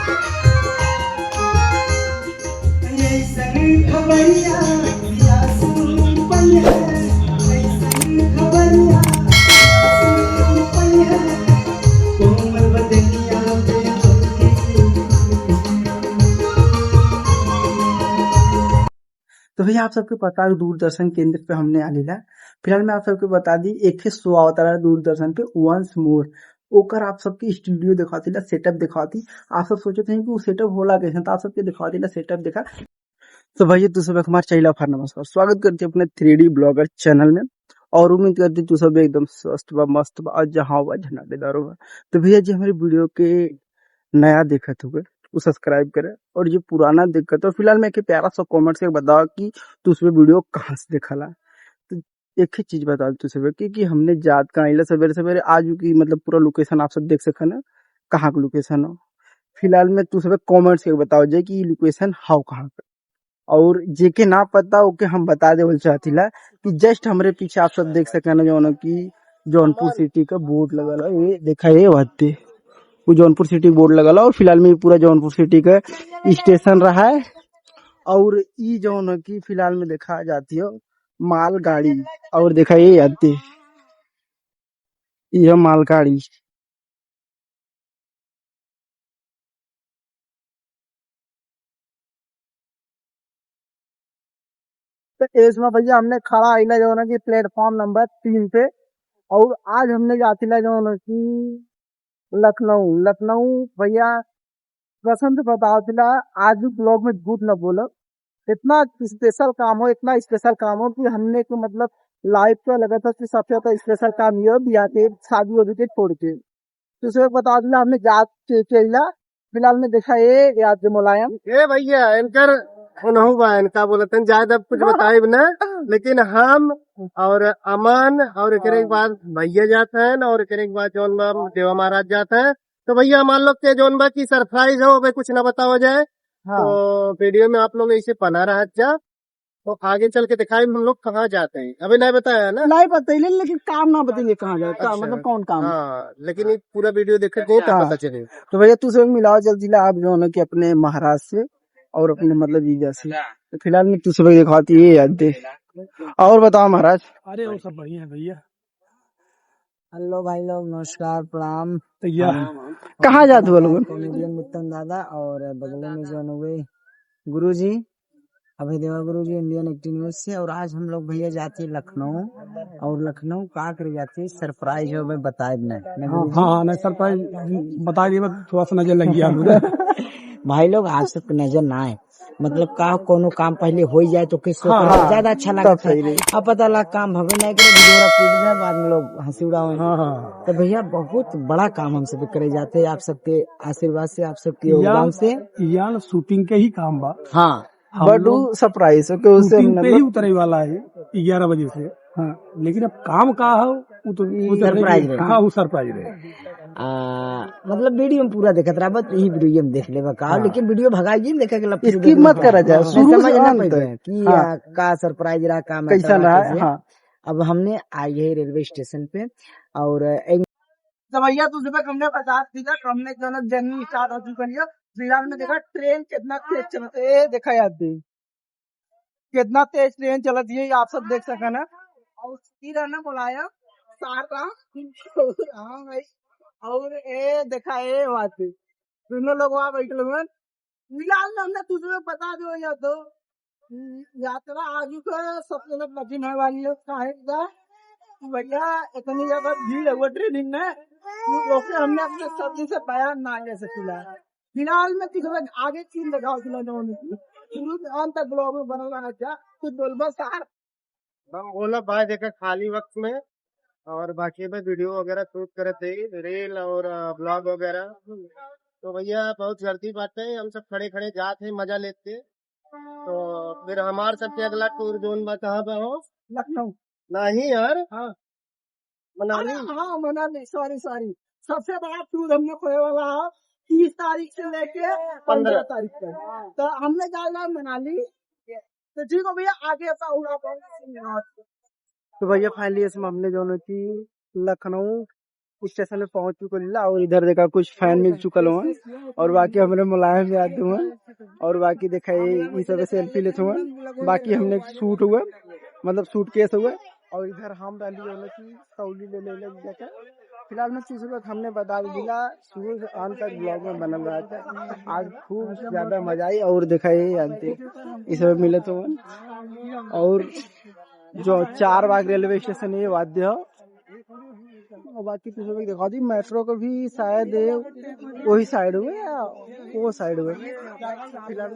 तो भैया आप सबके पता है दूरदर्शन केंद्र पे हमने आलेला। फिलहाल मैं आप सबके बता दी एक शो आवता रहा दूरदर्शन पे वंस मोर। ओकर आप सबके स्टूडियो दिखाती ला, सेटअप दिखाती। आप सब सोचते हैं कि वो सेटअप होला कैसे, तो आप सबके दिखाती ला सेटअप दिखा। तो भैया तू सब हमारे चैनल पर नमस्कार, स्वागत करते हैं अपने 3D ब्लॉगर चैनल में। और उम्मीद करते तू सब एकदम स्वस्थ बा, मस्त बा और जहाँ बा झनाटेदार होगा। तो भैया जी हमारी वीडियो के नया देखत हुए वो सब्सक्राइब करे, और जो पुराना दिक्कत है फिलहाल मैं एक प्यारा सा कमेंट से बता कि तू उसमें वीडियो कहाँ से देखला। तो एक ही चीज बता तू सब कि हमने जात का आइला सवेरे सवेरे आज की मतलब पूरा लोकेशन आप सब देख सके ना, कहाँ का लोकेशन हो। फिलहाल में तू सब कमेंट से बताओ जाए कि लोकेशन हाउ कहाँ पे, और जेके ना पता ओके हम बता दे बोल चाहतीला कि जस्ट हमरे पीछे आप सब देख सके ना जो कि जौनपुर सिटी का बोर्ड लगल है। ये देखा ये बात वो जौनपुर सिटी बोर्ड लगल है, और फिलहाल में पूरा जौनपुर सिटी का स्टेशन रहा है। और ई जौन की फिलहाल में देखा जाती है माल गाड़ी, और देखा ये आती यह माल गाड़ी। तो इसमें भैया हमने खड़ा आइला जो ना कि प्लेटफॉर्म नंबर 3 पे। और आज हमने जाती ला जो ना कि लखनऊ। लखनऊ भैया कसम से बताओ तिला, आज भी ब्लॉग में झूठ न बोलो। इतना स्पेशल काम हो, इतना स्पेशल काम हो कि हमने को मतलब लाइफ पे लगा था कि सबसे ज्यादा स्पेशल काम ये हो बिया के शादी वादी के छोड़ के। तो उसे बता दिला हमने जात चेला। फिलहाल में देखा ये याद से मुलायम ए भैया इनकर उनहु बा इनका बोलते हैं ज्यादा कुछ बताइब ना, लेकिन हम और अमन और एक बाद भैया जाते हैं और एक बाद जौन बा देवा महाराज जाते हैं। तो भैया मान लो के जौन बा की सरप्राइज हो भाई कुछ ना बताओ जाए। हाँ। तो वीडियो में आप लोग इसे बना रहा जा, तो आगे चल के दिखाई हम लोग कहाँ जाते हैं अभी नहीं बताया ना। नहीं बतैले लेकिन काम ना बतेंगे कहाँ जाए अच्छा, मतलब कौन काम। हाँ लेकिन ये पूरा वीडियो देखे तो पता चले। तो भैया तू सब मिलाओ जल्दी ला आप जो है कि अपने महाराज से और अपने मतलब जीजा से। तो फिलहाल में तू सब दिखाती है याद दे। और बताओ महाराज। अरे वो सब बढ़िया है भैया। हेलो भाई लोग, नमस्कार, प्रणाम। कहाँ जाते हो लोग? कॉमेडियन उत्तम दादा और बगल में जो हुए गुरु जी अभय देवा गुरु जी इंडियन एक्टिंग न्यूज से। और आज हम लोग भैया जाते हैं लखनऊ। और लखनऊ का करे जाते हैं सरप्राइज हो भाई बताए हाँ नहीं सरप्राइज बता दिए, थोड़ा सा नजर लग गया भाई लोग आज तक नजर ना आए, मतलब का कोनो काम पहले हो जाए तो किसको ज्यादा अच्छा लगता है। अब पता लगा काम भगे नहीं करे भिडोरा पीट में बाद में लोग हंसी उड़ावे। तो भैया बहुत बड़ा काम हम सब करे जाते हैं, आप सबके आशीर्वाद से, आप सबके योगदान से। यार शूटिंग के ही काम बा। हाँ बट सरप्राइज शूटिंग पे ही उतरे वाला है 11 बजे से। हाँ लेकिन अब काम का है वो तो सरप्राइज रहे। हाँ वो सरप्राइज रहे। मतलब वीडियो में पूरा देखत रहा, बस यही वीडियो में देख ले का। लेकिन वीडियो भगाई देखा के इसकी मत करा जाए शुरू से अंत कि का सरप्राइज रहा, काम कैसा रहा। हाँ अब हमने आई है रेलवे स्टेशन पे और तो भैया तुझे तक हमने 50 दिया, हमने जर्नी स्टार्ट हो चुकी है। फिलहाल में देखा ट्रेन कितना तेज चलती है, देखा याद दे कितना तेज ट्रेन चलती है, आप सब देख सके ना। और सीधा ना बुलाया सारा हाँ भाई। और ए देखा ये बात दोनों लोग वहाँ बैठे हुए। फिलहाल में हमने तुझे बता दो या तो यात्रा आगे का सबसे ज्यादा कठिन है वाली है भैया। इतनी ज्यादा भीड़ है वो ट्रेनिंग में, हमने अपने सब्जी से बयान ना ले सकेला। फिलहाल में किसी आगे चीन लगाओ शुरू से अंत तक ब्लॉग में बना रहा था तो बोलबा सार बोला भाई देखा खाली वक्त में और बाकी में वीडियो वगैरह शूट करे थे रील और ब्लॉग वगैरह। तो भैया बहुत जल्दी बात है, हम सब खड़े खड़े जाते मजा लेते। तो फिर हमारे सबसे अगला टूर जोन बा कहाँ पे हो? लखनऊ। नहीं यार, हाँ मनाली। हाँ मनाली, सॉरी सबसे बड़ा टूर हमने खोए वाला है 30 तारीख से लेके 15 तारीख तक। तो हमने जाना मनाली। तो ठीक है भैया आगे ऐसा हुआ। तो भैया फाइनली इसमें हमने जो की लखनऊ स्टेशन में पहुंच चुकल ला और इधर देखा कुछ फैन मिल चुकल हुआ और बाकी हमने मुलायम में आते हुए और बाकी देखा ये सब सेल्फी लेते हुए। बाकी हमने शूट हुआ मतलब सूट केस हुआ और इधर हम डाली होने की तौली ले जाकर फिलहाल में 30 रुपये हमने बता दिला शुरू से अंत तक ब्लॉग में बनल रहा था। आज खूब ज्यादा मजा आई और देखा ये इसमें मिले तो और जो 4 बाग रेलवे स्टेशन ये वाद्य है और बाकी तो दिखा दी मेट्रो को भी शायद वही साइड हुए या वो साइड हुए। फिलहाल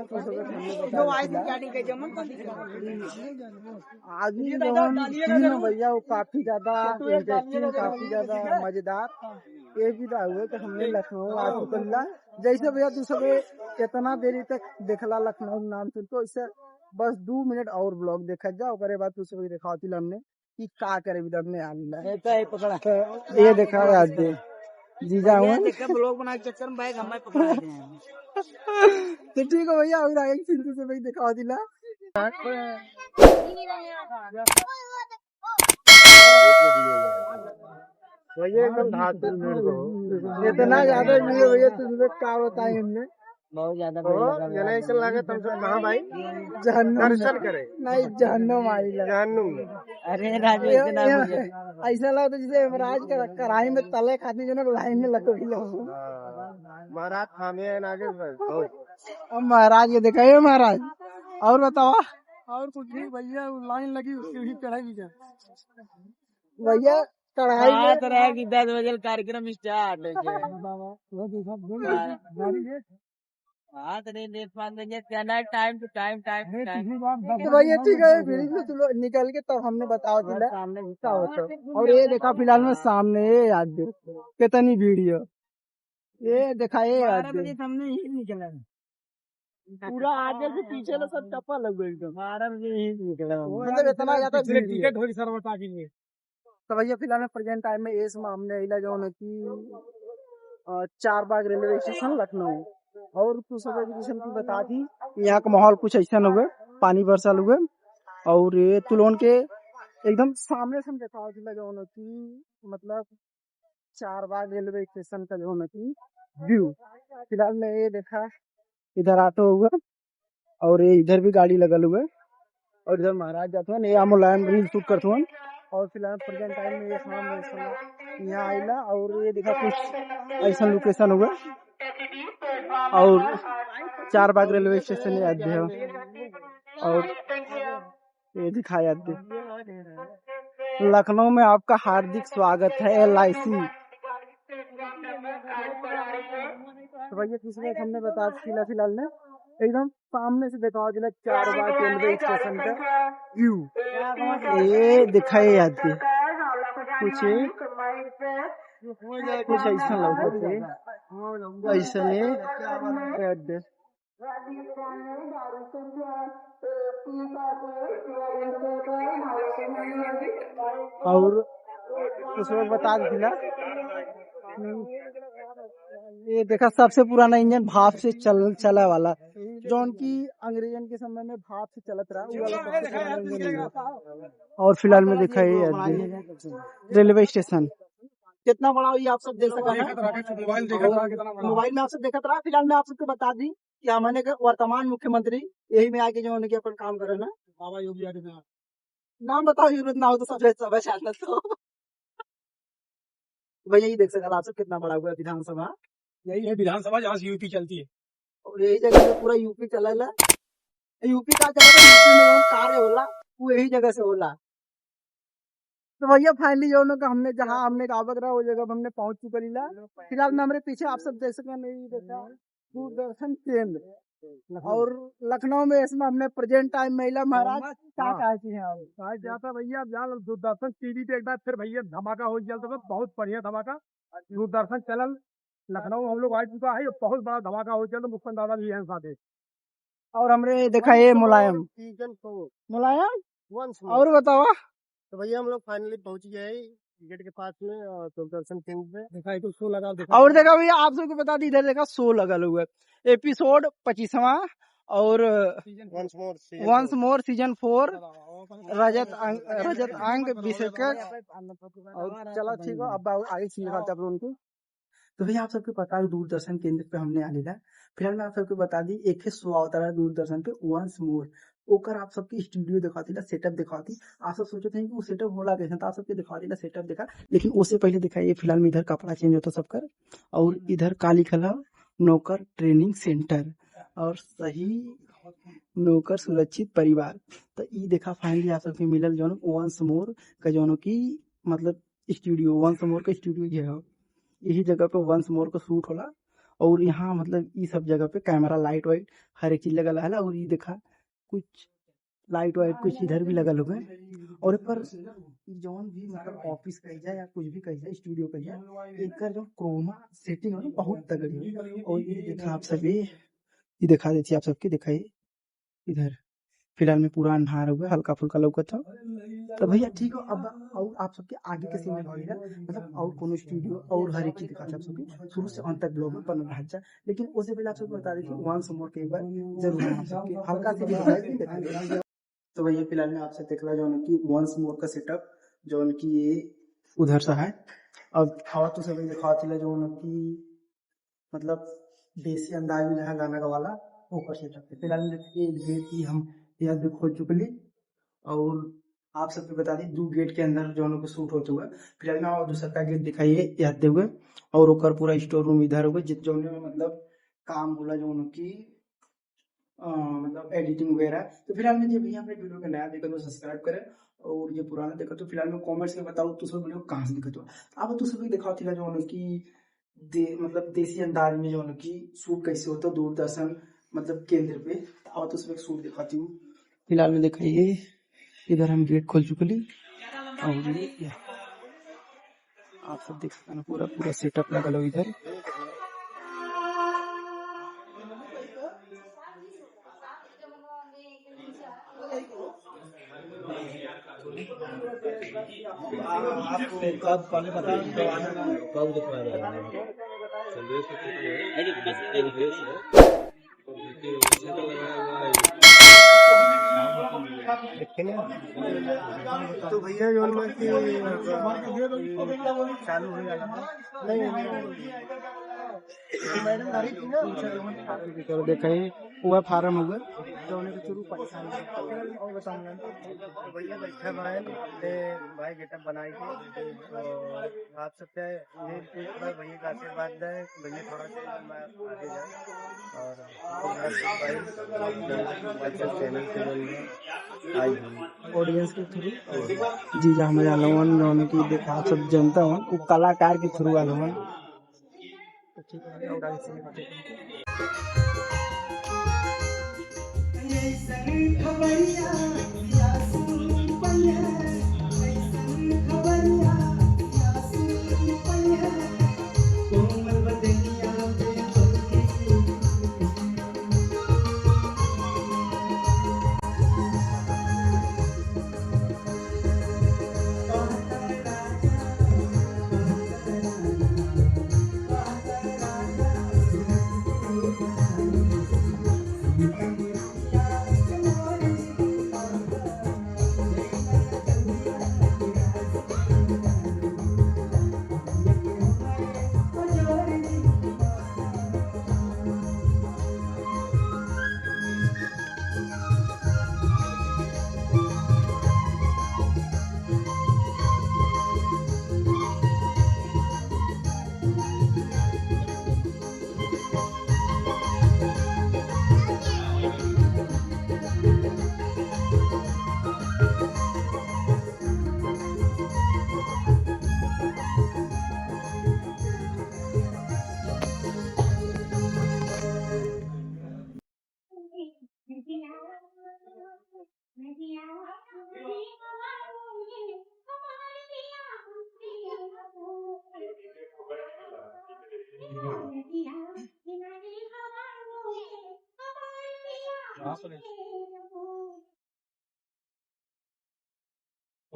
आदमी भैया वो काफी ज्यादा इंटरेस्टिंग काफी ज्यादा मजेदार ये भी हुए तो हमने लखनऊ आ चुकल जैसे भैया दूसरे कितना देरी तक देखला लखनऊ नाम सुन तो इससे बस 2 मिनट और ब्लॉग देखा जाओ करे बाद दूसरे दिखाती हमने कि का करे विदर ने पकड़ा ये देखा आज जीजा हुआ ब्लॉग बना के चक्कर में बैग हमें पकड़ा दे तो ठीक है भैया और आगे सिंधु से भाई दिखा दिला भैया एकदम धातु भीड़ को इतना ज्यादा भीड़ भैया तुझे क्या बताए हमने बहुत ज्यादा जनरेशन लगे तुम सब कहाँ भाई जहन्नुम दर्शन करे नहीं जहन्नुम आई जहन्नुम अरे राजू इतना ऐसा लगता जैसे यमराज का कढ़ाई में तले खाती जो लाइन में लगे लोग महाराज थामे आगे अब महाराज ये देखा है महाराज और बताओ और कुछ नहीं भैया लाइन लगी उसकी भी चढ़ाई भी भैया कढ़ाई में तरह की 10 बजे कार्यक्रम स्टार्ट टाइम टू टाइम तो भैया ठीक है फिर निकल के तब हमने बताओ दिला सामने गुस्सा होता और ये देखा फिलहाल में सामने ये याद दे कितनी वीडियो ये देखा ये याद दे सामने ही निकला पूरा आगे से पीछे ना सब टप्पा लग गई एकदम 12 बजे ही निकला मतलब इतना ज्यादा टिकट होगी सर बता के तो भैया फिलहाल में प्रेजेंट टाइम में ये हमने इला जो है कि 4 बाग रेलवे स्टेशन लखनऊ और कुछ एजुकेशन की बता दी यहाँ का माहौल कुछ ऐसा हुए पानी बरसाल हुए और ये तुलोन के एकदम सामने से हम देखा जो है कि मतलब 4 बाग रेलवे स्टेशन का जो है कि व्यू फिलहाल में ये देखा इधर ऑटो हुआ और ये इधर भी गाड़ी लगल हुआ और इधर महाराज जाते हैं ये मुलायम रील शूट करते हैं और फिलहाल प्रेजेंट टाइम में ये सामने यहाँ आइला और ये देखा कुछ ऐसा लोकेशन हुआ और 4 बाग रेलवे स्टेशन याद है और ये दिखाया लखनऊ में आपका हार्दिक स्वागत है LIC। तो भैया किसी हमने बता दिया फिलहाल में एकदम सामने से देखा जिला 4 बाग रेलवे स्टेशन का व्यू ये दिखाए याद कुछ ऐसा लगता है ऐसा नहीं और उसमें बता दिला ये देखा सबसे पुराना इंजन भाप से चला वाला जो उनकी अंग्रेजन के समय में भाप से चलत रहा वो वाला सबसे पुराना इंजन है। और फिलहाल में देखा ये रेलवे स्टेशन कितना बड़ा ये आप सब देख सकते मोबाइल में आप सब देखा रहा। फिलहाल मैं आप सबको बता दी कि हमारे वर्तमान मुख्यमंत्री यही में आके जो उनके अपन काम करे ना बाबा योगी आदित्यनाथ नाम बताओ जरूरत ना हो तो सब शायद तो भैया यही देख सकते आप सब कितना बड़ा हुआ विधानसभा यही है विधानसभा जहाँ से यूपी चलती है और यही जगह से पूरा यूपी चला यूपी का यूपी में कार्य होला वो यही जगह से होला। तो भैया फाइनली जो लोग हमने जहाँ हमने आवक रहा वो जगह हमने पहुंच चुका लीला। फिलहाल में हमारे पीछे आप सब देख सकते हैं नहीं देखा दूरदर्शन केंद्र और लखनऊ में इसमें हमने प्रेजेंट टाइम महिला महाराज क्या कहती हैं आप जाता भैया दूरदर्शन टीवी पे एक बार फिर भैया धमाका हो गया तो बहुत बढ़िया धमाका दूरदर्शन चैनल लखनऊ हम लोग आ चुका है बहुत बड़ा धमाका हो गया तो मुख्यमंत्री दादा भी है साथ और हमने देखा ये मुलायम और बताओ। तो भैया हम लोग फाइनली पहुंच गए गेट के पास में और दूरदर्शन केंद्र पे देखा तो शो लगा और देखा भैया आप सबको बता दी इधर देखा शो लगा हुआ है एपिसोड 25वां और once more once more season 4 रजत अंग विशेषकर। और चलो ठीक है, अब आगे सीन दिखाते हैं आप लोगों को। तो भैया आप सबको पता है दूरदर्शन केंद्र पे हमने आलेला। फिलहाल मैं आप सबको बता दी एक ही शो आवता है दूरदर्शन पे वंस मोर। ओकर आप सबकी स्टूडियो दिखाती ला, सेटअप दिखाती। आप सब सोचते थे कि वो सेटअप होला कैसे, तो आप सबके दिखा दी सेटअप दिखा। लेकिन उससे पहले दिखाइए, फिलहाल में इधर कपड़ा चेंज होता सबका, और इधर काली कला नौकर ट्रेनिंग सेंटर और सही नौकर सुरक्षित परिवार। तो ई देखा फाइनली आप सबके मिलल जौन वंस मोर का जौन की मतलब स्टूडियो, वंस मोर का स्टूडियो ये है। यही जगह पे वंस मोर का शूट होला। और यहाँ मतलब ई सब जगह पे कैमरा लाइट वाइट हर एक चीज लगल है। और ये देखा कुछ लाइट वाइट कुछ इधर भी लगल हुए। और पर जौन भी मतलब ऑफिस कही जाए या कुछ भी कही जाए, स्टूडियो कही जाए, एक जो क्रोमा सेटिंग है ना बहुत तगड़ी है। और ये देखा आप सभी, ये दिखा देती आप सबके, दिखाइए इधर फिलहाल में पूरा अंधार हुआ, हल्का फुल्का लौकत था। तो भैया ठीक है, अब और आप सबके आगे के सीन में भइला मतलब और कोनो स्टूडियो और हर एक चीज दिखा आप सबके शुरू से अंत तक ब्लॉग में बन रहा है। लेकिन उससे पहले आप सबको बता दें कि वंस मोर के एक बार जरूर हम आप सबके हल्का से भी दिखाएंगे। तो भैया फिलहाल में आपसे देख रहा जो कि वंस मोर का सेटअप जो कि ये उधर से है। अब हवा तो सभी दिखा जो कि मतलब देसी अंदाज में जहाँ गाना का वाला ऊपर सेटअप है। फिलहाल में ये गेट की हम यह भी खोल चुके। और आप सबको बता दी 2 गेट के अंदर जो को शूट होते हुए। फिलहाल में और दूसरा का गेट दिखाइए याद हुए। और ओकर पूरा स्टोर रूम इधर हुए जित जो मतलब काम होला जो की मतलब एडिटिंग वगैरह। तो फिलहाल में जब भैया अपने वीडियो को नया देखा तो सब्सक्राइब करें, और ये पुराना देखा तो फिलहाल में कमेंट्स में बताओ तो सब वीडियो कहाँ से दिखा तो। अब तो सभी दिखाओ थी जो कि मतलब देसी अंदाज में जो कि शूट कैसे होता दूरदर्शन मतलब केंद्र पे। अब तो सब एक शूट दिखाती हूँ। फिलहाल में दिखाइए इधर हम गेट खोल चुके ली। और ये आप सब देख सकते हैं पूरा पूरा सेटअप लगा लो इधर। आपको कब पहले बता कब दिखवा रहे तो भैया जो मैं कि चालू हो जाला नहीं मैडम आ रही थी ना। देखे हुआ फार्म हुआ जो शुरू और बताऊंगा तो भैया बैठा भाई ने भाई गेटअप बनाई थी। तो आप सबसे ये एक बार भैया का आशीर्वाद दें, भैया थोड़ा सा मैं आगे जाए और चैनल पे जो आई ऑडियंस के थ्रू जी जा मजा लवन जौन की देखा सब जनता हूँ वो कलाकार के थ्रू आल हूँ। तो ठीक है और आगे से बातें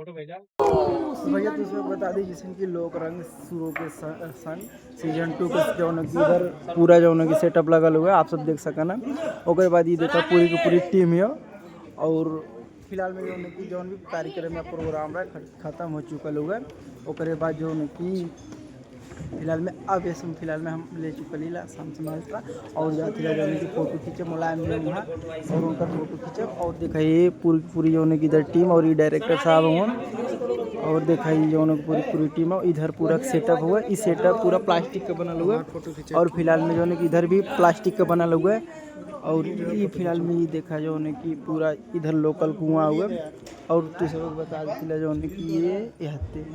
भैया तो इसमें बता दी जिसमें कि लोक रंग सुरों के संग सीजन 2 के जौन की इधर पूरा जौन की सेटअप लगल हुआ है, आप सब देख सकना। ओकर बाद ये देखा पूरी की पूरी टीम है। और फिलहाल में जौन की जौन भी कार्यक्रम या प्रोग्राम रहा खत्म हो चुकल हुआ है। ओकर बाद जौन की फिलहाल में अब इसमें फिलहाल में हम ले चुकल ला शाम समाज का और जाती है जौन की फोटो खींचे मुलायम जी वहाँ और उनका फोटो खींचे। और देखा ये पूरी जौन की इधर टीम और ये डायरेक्टर साहब हुआ और देखा ये जौन पूरी पूरी टीम है। इधर पूरा सेटअप हुआ है, इस सेटअप पूरा प्लास्टिक का बना हुआ है और फिलहाल में जौन की इधर भी प्लास्टिक का बना हुआ है। और ये फिलहाल में ये देखा जो है कि पूरा इधर लोकल कुआं हुआ और तू सब बता देती जो है कि ये हत्ते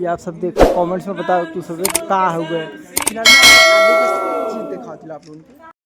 ये आप सब देखो कमेंट्स में बताओ तू सब का हुआ फिलहाल में आगे की चीज़ दिखाती आप लोगों को।